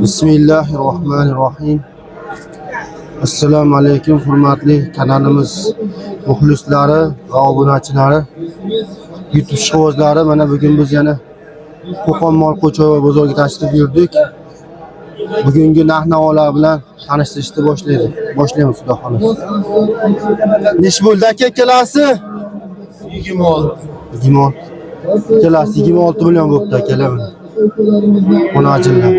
Bismillahirrohmanirrohim. Assalomu alaykum hurmatli kanalimiz muxlislari va obunachilari, YouTube ishqibozlari. Mana bugun biz yana Qo'qon Molqo'chova bozoriga tashrif buyurdik. Bugungi narx-navolar bilan tanishtirishni boshlaymiz xudo xolasa. Nech bo'ldi aka kelasi? 26. 26. Kelasi 26 million bo'pti akalar. Ona acılar.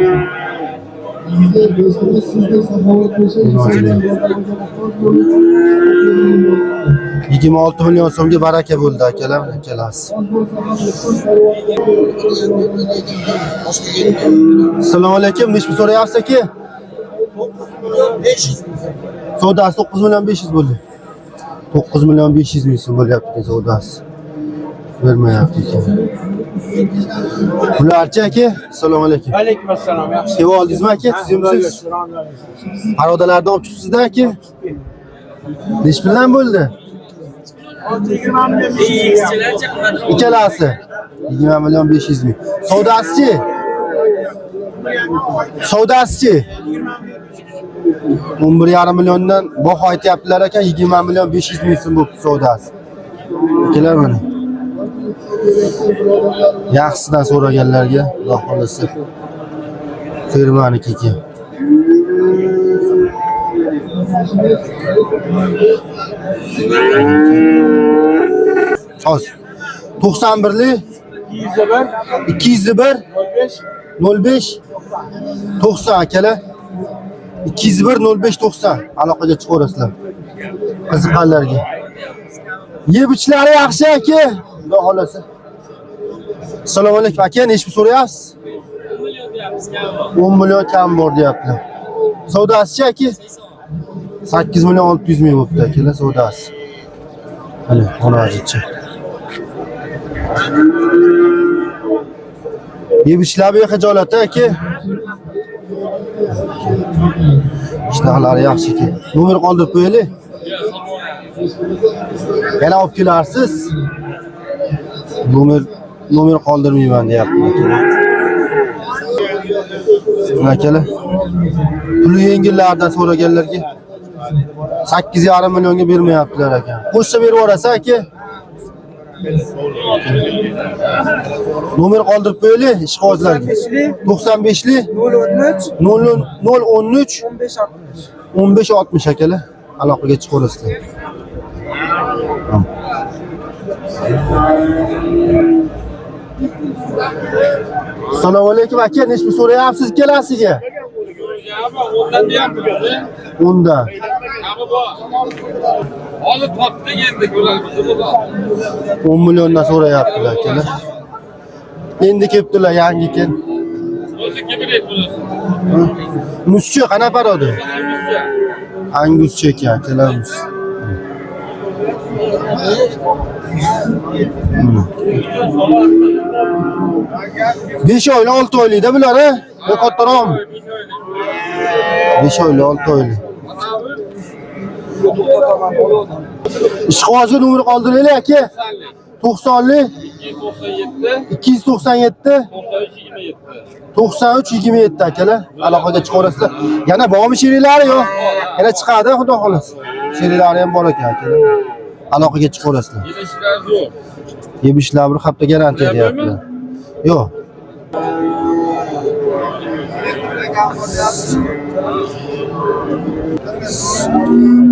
26 milyon so'mga baraka bo'ldi akalar, kelasi. Assalomu alaykum, nechmi so'rayapsiz aka? 500. Savdosi 9 milyon 500 bo'ldi. 9 milyon 500 ming so'm bo'lyapti savdosi. Vermayapti ekan. Bularchi aka, assalomu alaykum. Alaykum assalom. Yaxshi. Keva oldingizmi aka? Tuzimsiz. Arodalardan olib chiqibsiz-da aka? Nech bilan bo'ldi? 20 milyon. Ikkalasi 20 milyon 500 ming. Savdosichi? Savdosichi? 11,5 milliondan baho aytyaptilar ekan, 20 milyon 500 ming so'm bo'libdi savdosi. Kelar mana. Yaxshisidan so'raganlarga Xudo xolasa firmaniki. Hozir 91li 201 05 90 akalar. 201 05 90 aloqaga chiqaverasizlar. Qiziqqanlarga. Yeb-ichlari yaxshi aka. Xudo xolasa. Assalomu alaykum aka, nechmi so'rayapsiz? 10 million kam bor deyaptilar. Savdosichi aka? 8 milyon 600 ming bo'pti akalar savdosi. Hali onajichi. Yeb-ichlari xijolat aka. Ishlaklari yaxshi ekan. Nomer qoldirib qo'yaylik. Yana olib kelarsiz. Nomer qoldirmayman deyapti. Akalar. Puli yengillardan so'raganlarga 8,5 millionga bermayaptilar ekan. Qo'shsa berib yuborasiz aka. Nomer qoldirib qo'yaylik ishqibozlarga. 95li 013 1560 akalar. Aloqaga chiqaverasizlar. Assalomu alaykum aka, nechmi so'rayapsiz kelasiga? Unda. Hozir topdik endi ko'ramiz. 10 milliondan so'rayaptilar akalar. Endi kelibdilar yangi ekan. O'zi kibret bo'lasiz. Muschi qanaqa parodi? Angus cheki akalarimiz. Besh oyli 6 oylikda bular, ha? Bu kattaroqmi? 5 oyli 6 oyli. Ishqibozga nomer qoldiraylik aka. 90li 297 93 27 akalar. Aloqaga chiqaverasizlar. Yana bormi sheriklari yo'q? Yana chiqadi xudo xolasa. Sheriklari ham bor ekan akalar. Aloqaga chiqaverasizlar. Yeyishlar zo'r. Yeb-ichlar bir hafta garantiya deyaptilar. Yo'q.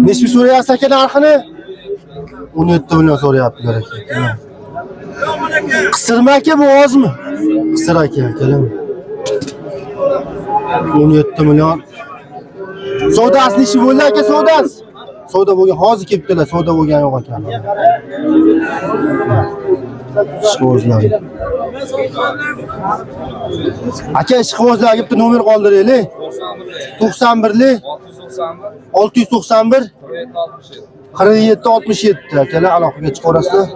Nechmi so'rayapsiz aka narxini? 17 million so'rayaptilar aka. Qisirmi aka bu ozmi? Qisir aka akalar. 17 million. Savdosi nechi bo'ldi aka savdosi? Savdo bo'lgan, hozir kelibdilar, savdo bo'lgan yo'q ekan. Ishqibozlar. Aka ishqibozlarga bitta nomer qoldiraylik. 91li 691 47 67 akalar aloqaga chiqaverasizlar.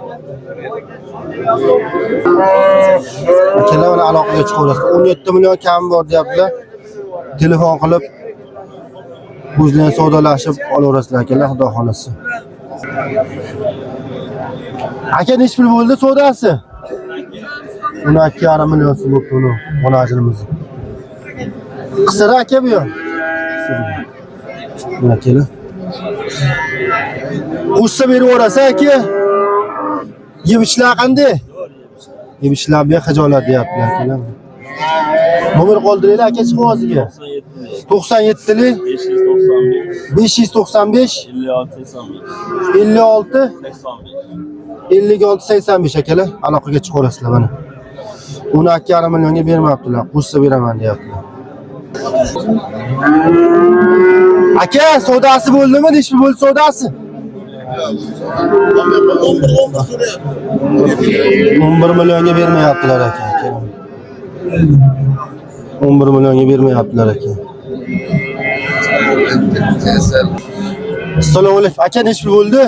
Akalar bilan aloqaga chiqaverasizlar. 17 million kam bor deyaptilar. Telefon qilib o'zlarini savdolashib olaverasizlar akalar, xudo xolasa. Aka nech pul bo'ldi savdosi? 12,5 million so'm bo'pti uni onajimiz. Qisira aka bu yoq. Mana kela. Qo'shsa berib o'rasa aka. Yebishlar qanday? Yebishlar bu xijolat deyaptilar kelar. Nomer qoldiringlar aka chiqoziga. 97lik 595 56 86 akalar aloqaga chiqarasizlar mana. 12,5 millionga bermayaptilar. Qo'shsa beraman deyaptilar. Aka, savdosi bo'ldimi? Nechta bo'ldi savdosi? 11 millionga bermayaptilar aka. 11 millionga bermayaptilar aka. Assalomu alaykum. Aka nechta bo'ldi?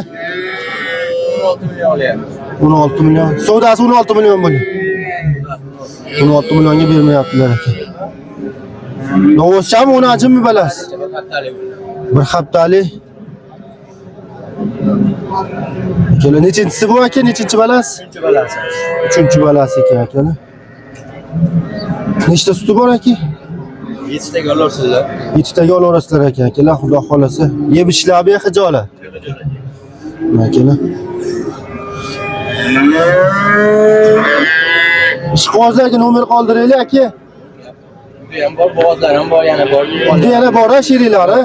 16 million. Savdosi 16 million bo'ldi. 16 millionga bermayaptilar aka. Novvoschami uni ajimmi balasi? Bir haftalik. Kelar nechinchisi bu aka? Nechinchi balasi? 3 balasi. 3-chi balasi ekan akalar. Nechta suti bor aka? 7 taga olarsizlar. 7 taga olarasizlar aka. Akalar xudo xolasa. Yeb ishlar bu xijolat. Akalar. Ishqozlarga nomer qoldiringlar aka. Bu ham bor, bo'g'ozlar ham bor, yana bor. Bu yana bor sheriklari.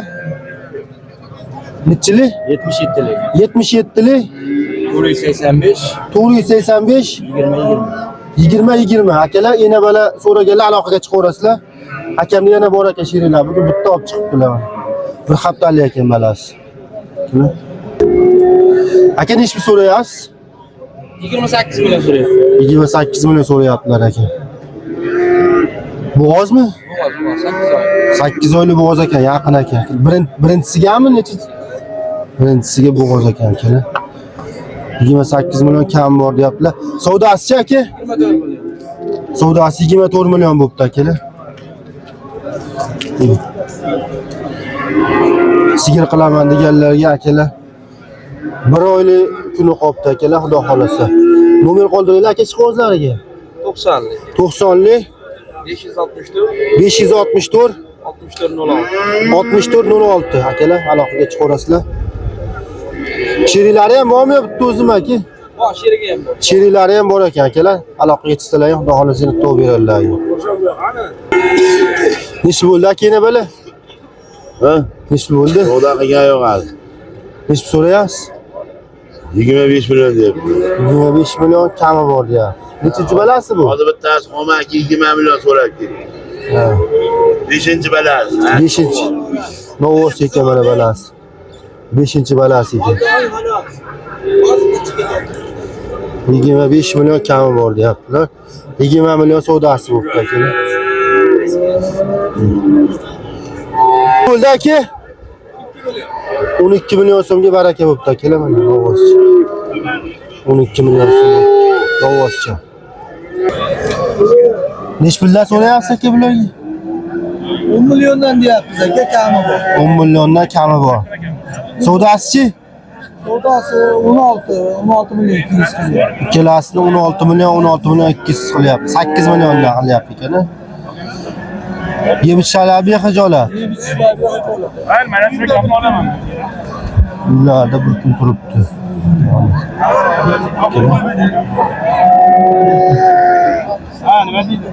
Nechili? 77lik. 77lik 485 485 20 akalar yana bala so'raganlar aloqaga chiqaverasizlar. Akamni yana bor aka sherilar. Bugun bitta olib chiqibdilar. Bir haftalik ekan balasi. Aka nechta so'rayapsiz? 28 million so'rayapti. 28 million so'rayaptilar aka. Bo'g'ozmi? Bo'g'oz 8 oy. 8 oylik bo'g'oz ekan, yaqin ekan. Birinchisigami necha? Birinchisiga bo'g'oz ekan akalar. 28 million kam bor deyaptilar. Savdosi aka? 24 million. Savdosi 24 million bo'pti akalar. Sigir qilaman deganlarga akalar. 1 oylik kuni qopti akalar, xudo xolasa. Nomer qoldiringlar aka chiqozlariga. 90lik. 90lik 564 564 6406. 6406 akalar aloqaga chiqarasizlar. Sherilari ham bormi bitta o'zimi aka? Bor, sheriga ham bor. Sherilari ham bor ekan akalar. Aloqaga chiqsalar, xudo xolasa seni to'g'ri berarlar. Nechta bo'ldi aka yana bala? Ha? Nechta bo'ldi? Savdo qilgan yo'q hali. Nechta so'rayapsiz? 25 million deyapti. 25 million kami bor deyapti. Nechinchi balasi bu? Hozir bittasi xomaki 20 million so'rayapti. Ha. 5-chi balasi. 5-chi. Novos ekan mana balasi. 5-chi balasi ekan. 25 million kami bor deyaptilar. 20 million savdosi bo'pti akalar. Bo'ldi aka? 12 million so'mga baraka bo'pti akalar mana novoschi. 12 million so'm novoschi. Nech puldan so'rayapsiz aka bularga? 10 milliondan deyapmiz aka, kami bor. 10 milliondan kami bor. Savdosi-chi? Savdosi 16 million 200 qilyapti. Ikkalasini 16 million 200 qilyapti. 8 milliondan qilyapti ekan. Yebishlar bu xijolat. Hayır, mana shu gapni olaman. Ularda bir kun turibdi. Ha, nima deydi?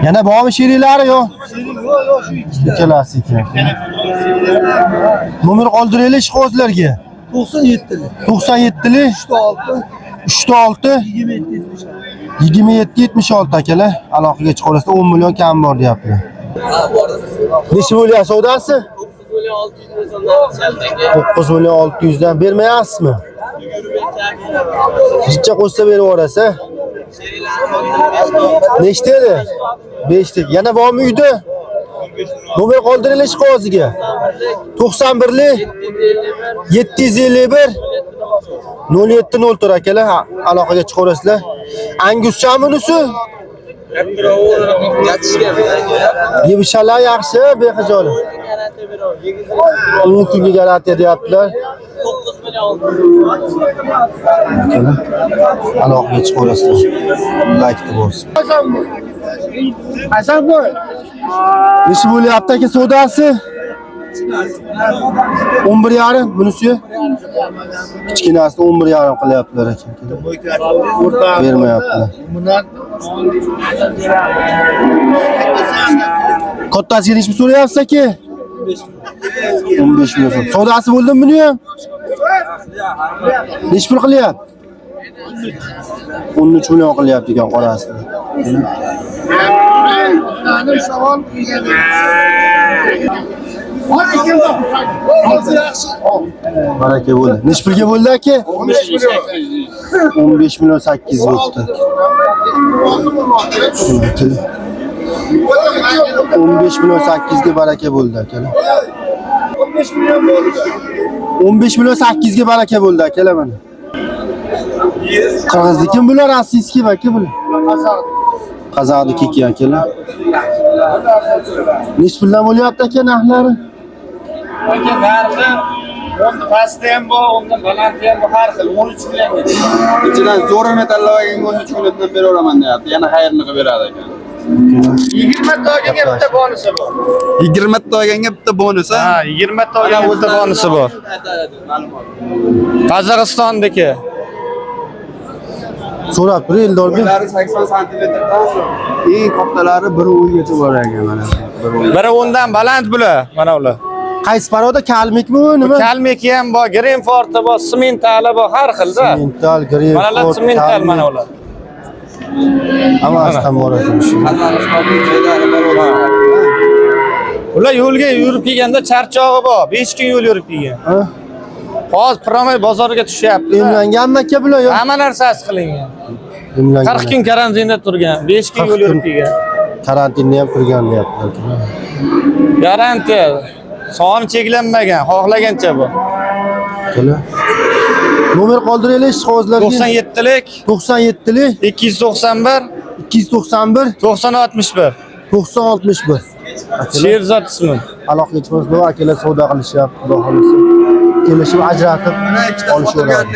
Yana bormi sheriklari yo'q? Yo'q, shu ikkita. Ikkalasi ekan. Nomer qoldiringlar ishqozlarga. 97lik. 97lik 36 36 2776 akalar. Aloqaga chiqarasizlar 10 million kam bor deyaptilar. Necha bo'lyapti savdosi? 9 million 600 dan bermayapsizmi? Jicha qo'shsa berib yuborasiz. Nechta edi? 5 ta. Yana bormi uyda? Nomer qoldiringlar ishqoziga. 91lik 751 0704 akalar aloqaga chiqarasizlar. Anguschami bunisi? Yebishalar yaxshi, bexijolat. 10 kunga garantiya deyaptilar. Aloqaga chiqaverasizlar. Like bo'lsin. Hasanboy. Necha bo'lyapti aka savdosi? 11,5 bunisi. Kichkinasi 11,5 qilyaptilar aka. Bermayaptilar. Kattasiga necha so'rayapsiz aka? 15 million. Savdosi bo'ldimi buni ham? Necha pul qilyapti? 13 million qilyapti ekan qorasini. Baraka bo'ldi. Necha pulga bo'ldi aka? 15 million 800 bo'ldi. 15 million 800 ga baraka bo'ldi aka. 15 million 800 ga baraka bo'ldi aka mana. Qirg'izniki bular rossiyskiy aka bular. Qozoqniki akalar. Necha puldan bo'lyapti aka narxlari? Aka narxi o'nda pasti ham bor, o'nda balandti ham bor, har xil 13 million. Ichidan zo'rini tanlab olganga 13 milliondan beraveraman deyapti. Yana xayrni qilib beradi ekan. 20 ta olganga bitta bonusi bor. 20 ta olganga bitta bonusi. Ha, 20 ta olganga bitta bonusi bor. Qozog'istonniki. So'rab tur Eldorga. Boylari 80 santimetrdan eng kattalari 1.10 gacha bor ekan mana. 1.10 dan baland bular, mana ular. Qaysi paroda kalmikmi bu nima? Kalmiki ham bor, Greenford bor, Simmental bor, har xilda. Simmental, Greenford. Mana ular Simmental mana ular. Hammasidan bor ekan shu. Qozog'istonning joylari bor o'lar. Ular yo'lga yurib kelganda charchog'i bor, 5 kun yo'l yurib kelgan. Ha? Hozir promoy bozoriga tushyapti. Emlanganmi aka bular yo'q? Hamma narsasi qilingan. Emlangan. 40 kun karantinda turgan, 5 kun yo'l yurib kelgan. Karantinda ham turgan deyaptilar. Garantiya. Soni cheklanmagan, xohlagancha bu. Kelar. Nomer qoldiraylik qog'ozlarga. 97lik 97lik 291 291 9061. 9061. Sherzod ismi. Aloqaga chiqamiz. Bu akalar savdo qilishyapti, xudo xolisa. Kelishib ajratib olishaveradi.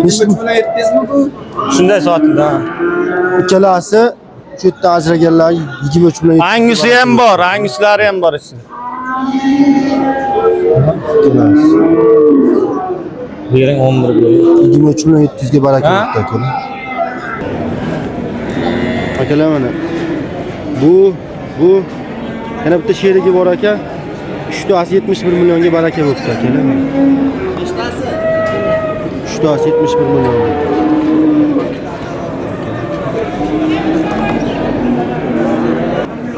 Nechta bilan yetdingizmi bu? Shunday sotildi. Ikkalasi shu yerda ajraganlar 23 million. Angusi ham bor, anguslari ham bor ichida. Bering 11 bo'yi. 23 million 700 ga baraka bo'ldi akalar. Akalar mana. Bu yana bitta sherigi bor ekan. 3tasi 71 millionga baraka bo'ldi akalar. 3tasi 71 million.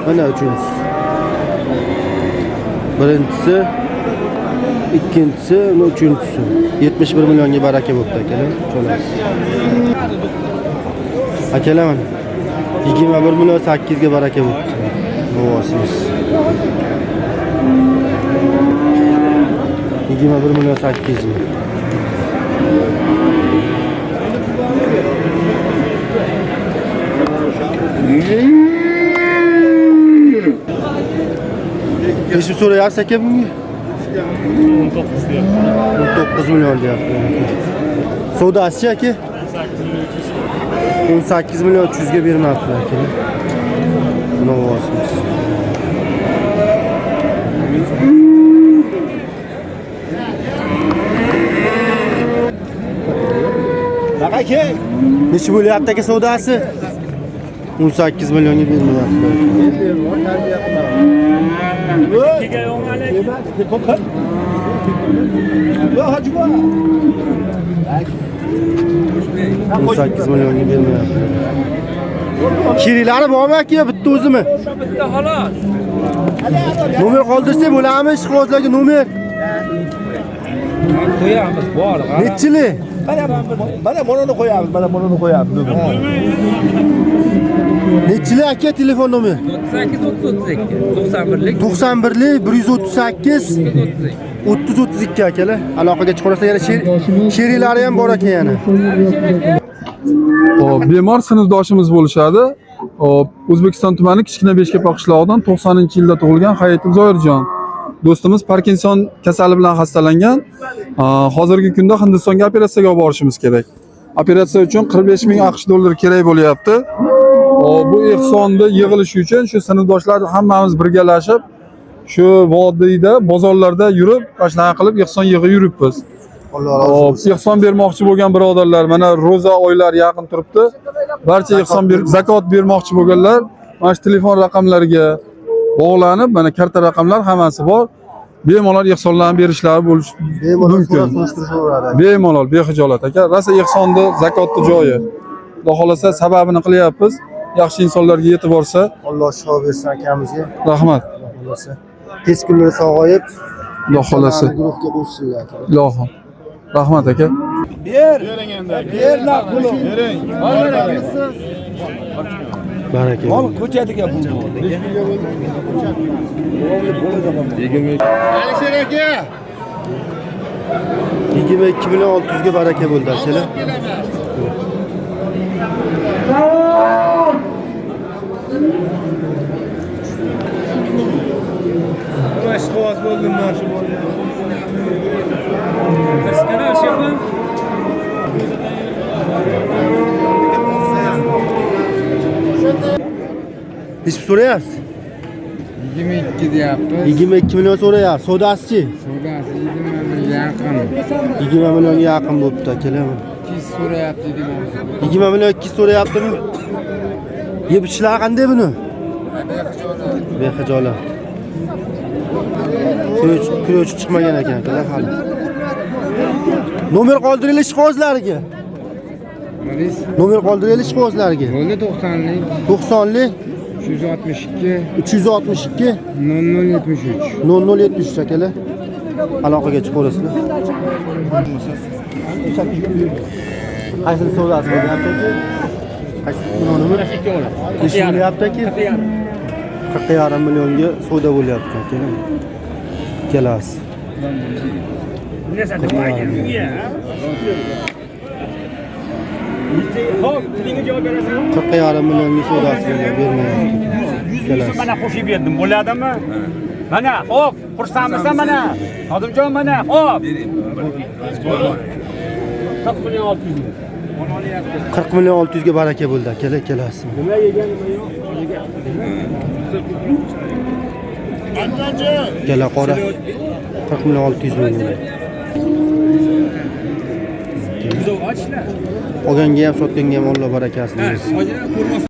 Mana uchinchisi. Birinchisi, ikkinchisi, uchinchisi. 71 millionga baraka bo'ldi akalar. Cho'lasiz. Akalar mana 21 million 800 ga baraka bo'ldi. Novosimiz. 21 million 800 ming. Necha so'rayapsiz aka bunga? 19 million deyapti. Savdosi aka? 18 million 300 ga bermoqda aka. Buni olasiz. Aka, Necha bo'lyapti aka savdosi? 18 millionga bermoqda. Yo hajma. 18 millionga bermoqda. Sheriklari bormi aka, bitta o'zimi? Bitta xolos. Nomer qoldirsa bo'ladimi? Ishqibozlarga nomer. Qo'yamiz, bor. Nechili? Mana bunini qo'yamiz, mana bunini qo'yamiz. Nechili aka telefon nomer? 38 32 91lik 91lik 138 3032 akalar. Aloqaga chiqarsa yana sheriklari ham bor ekan yana. Hop, bemor sinfdoshimiz bo'lishadi. Hop, O'zbekiston tumani Kichkina Beshkapa qishlog'idan 90-yilda tug'ilgan Hayitov Zoirjon. do'stimiz Parkinson kasali bilan xastalangan. Hozirgi kunda Hindistonga operatsiyaga olib borishimiz kerak. Operatsiya uchun 45 ming AQSh dollari kerak bo'lyapti. Bu ehsonni yig'ilishi uchun shu sinfdoshlar hammamiz birgalashib shu vodiyda, bozorlarda yurib, shunaqa qilib ehson yig'ib yuribmiz. Alloh razı olsun. Ehson bermoqchi bo'lgan birodarlar, mana ro'za oylari yaqin turibdi. Barcha ehson zakot bermoqchi bo'lganlar, mana shu telefon raqamlariga bog'lanib, mana karta raqamlar hammasi bor. Bemalol ehsonlarni berishlari bo'lishi Bemalol mumkin. surishtirishaveradi. Bemalol, bexijolat aka. Rosa ehsonni, zakotni joyi. Xudo xolasa sababini qilyapmiz. Yaxshi insonlarga yetib borsa, Alloh shifo bersin akamizga. rahmat. Tez kunlarda sog'ayib, Xudo xolasa. guruhga qo'shsinlar aka. Ilohim. Rahmat aka. Baraka. Ko'chadiga bu. Alisher aka. 22 million 600 ga baraka bo'ldi akalar. Mashg'ulot bo'ldim mana shu. Hiç so'rayapsiz? 22 deyapti. 22 million so'rayapsiz. Sodasichi? Sodasi 20 million yaqin. 20 millionga yaqin bo'pti akalar. 200 so'rayapti 20 million 200 so'rayaptimi? Yeb ishlar qanday buni? Bexijolat. Kuroch chiqmagan ekan akalar hali. Nomer qoldiringlar ishqozlariga. Maris Nomer qoldiringlar ishqozlariga. bo'ldi 90lik 90lik 362 362 0073. 0073 akalar. Aloqaga chiqaverasizlar. Qaysi savdosi bo'lyapti aka? Qaysi nomi? Necha bo'lyapti aka? 40,5 millionga savdo bo'lyapti aka. Kelasi. Qirq yarim millionga savdosi bermayapti. Kelasi. Mana qo'shib berdim, bo'ladimi? Mana, xo'p, xursandmisan mana? Xodimjon mana, xo'p. 40 million 600 ming. 40 million 600 ga baraka bo'ldi akalar, kelasi. Nima yegan, nima yo'q? Kela qora 40 million 600 ming. Olganga ham sotganga ham Alloh barakasini bersin.